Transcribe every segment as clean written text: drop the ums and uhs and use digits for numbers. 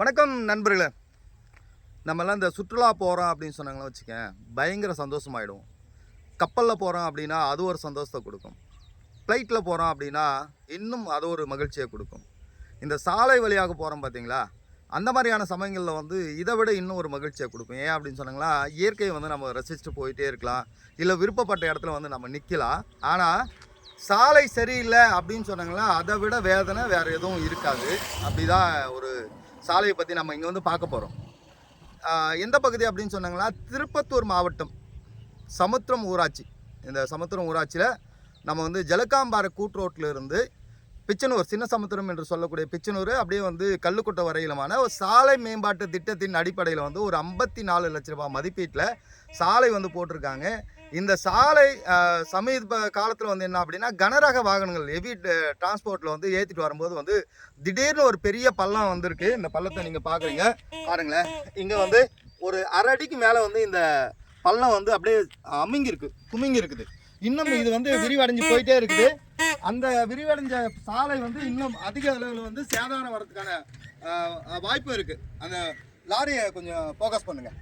வணக்கம் நண்பர்களே. நம்மலாம் இந்த சுற்றுலா போகிறோம் அப்படின்னு சொன்னாங்களா வச்சுக்கேன், பயங்கர சந்தோஷமாயிடுவோம். கப்பலில் போகிறோம் அப்படின்னா அது ஒரு சந்தோஷத்தை கொடுக்கும். ஃப்ளைட்டில் போகிறோம் அப்படின்னா இன்னும் அது ஒரு மகிழ்ச்சியை கொடுக்கும். இந்த சாலை வழியாக போகிறோம் பார்த்தீங்களா, அந்த மாதிரியான சமயங்களில் வந்து இதை விட இன்னும் ஒரு மகிழ்ச்சியை கொடுக்கும். ஏன் அப்படின்னு சொன்னாங்களா, இயற்கையை வந்து நம்ம ரசிச்சுட்டு போயிட்டே இருக்கலாம், இல்லை விருப்பப்பட்ட இடத்துல வந்து நம்ம நிற்கலாம். ஆனால் சாலை சரியில்லை அப்படின்னு சொன்னாங்களா, அதை விட வேதனை வேறு எதுவும் இருக்காது. அப்படி தான் ஒரு சாலையை பற்றி நம்ம இங்கே வந்து பார்க்க போகிறோம். எந்த பகுதி அப்படின்னு சொன்னாங்களா, திருப்பத்தூர் மாவட்டம் சமுத்திரம் ஊராட்சி. இந்த சமுத்திரம் ஊராட்சியில் நம்ம வந்து ஜலக்காம்பாறை கூட்ரோட்டில் இருந்து பிச்சனூர், சின்ன சமுத்திரம் என்று சொல்லக்கூடிய பிச்சனூர், அப்படியே வந்து கல்லுக்குட்டை வரையிலுமான ஒரு சாலை மேம்பாட்டு திட்டத்தின் அடிப்படையில் வந்து ஒரு 54 லட்ச ரூபாய் மதிப்பீட்டில் சாலை வந்து போட்டிருக்காங்க. இந்த சாலை சமீப காலத்தில் வந்து என்ன அப்படின்னா, கனரக வாகனங்கள் ஹெவி டிரான்ஸ்போர்ட்டில் வந்து ஏற்றிட்டு வரும்போது வந்து திடீர்னு ஒரு பெரிய பள்ளம் வந்திருக்கு. இந்த பள்ளத்தை நீங்கள் பார்க்குறீங்க பாருங்களேன். இங்கே வந்து ஒரு அரை அடிக்கு மேலே வந்து இந்த பள்ளம் வந்து அப்படியே குமிங்கி இருக்குது. இன்னும் இது வந்து விரிவடைஞ்சு போயிட்டே இருக்குது. அந்த விரிவடைஞ்ச சாலை வந்து இன்னும் அதிக அளவில் வந்து சேதாரம் வர்றதுக்கான வாய்ப்பு இருக்குது. அந்த லாரியை கொஞ்சம் ஃபோக்கஸ் பண்ணுங்கள்.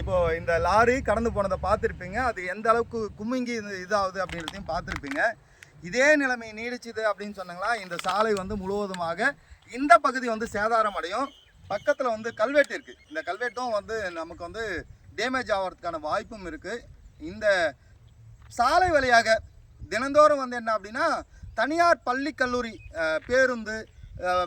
இப்போ இந்த லாரி கடந்து போனதை பார்த்துருப்பீங்க. அது எந்த அளவுக்கு குமிங்கி இதாகுது அப்படின்றதையும் பார்த்துருப்பீங்க. இதே நிலைமை நீடிச்சுது அப்படின்னு சொன்னாங்களா, இந்த சாலை வந்து முழுவதுமாக இந்த பகுதி வந்து சேதாரம் அடையும். பக்கத்தில் வந்து கல்வெட்டு இருக்குது. இந்த கல்வெட்டும் வந்து நமக்கு வந்து டேமேஜ் ஆகிறதுக்கான வாய்ப்பும் இருக்குது. இந்த சாலை வழியாக தினந்தோறும் வந்து என்ன அப்படின்னா, தனியார் பள்ளி கல்லூரி பேருந்து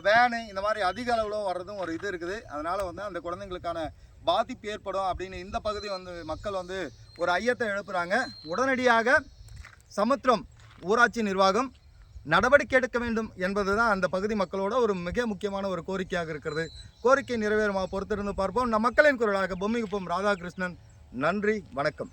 வேனு இந்த மாதிரி அதிக அளவில் வர்றதும் ஒரு இது இருக்குது. அதனால் வந்து அந்த குழந்தைங்களுக்கான பாதிப்பு ஏற்படும் அப்படின்னு இந்த பகுதி வந்து மக்கள் வந்து ஒரு ஐயத்தை எழுப்புகிறாங்க. உடனடியாக சமுத்திரம் ஊராட்சி நிர்வாகம் நடவடிக்கை எடுக்க வேண்டும் என்பது தான் அந்த பகுதி மக்களோட ஒரு மிக முக்கியமான ஒரு கோரிக்கையாக இருக்கிறது. கோரிக்கை நிறைவேறுமா பொறுத்திருந்து பார்ப்போம். நம் மக்களின் குரலாக பொம்மிகுப்பம் ராதாகிருஷ்ணன். நன்றி, வணக்கம்.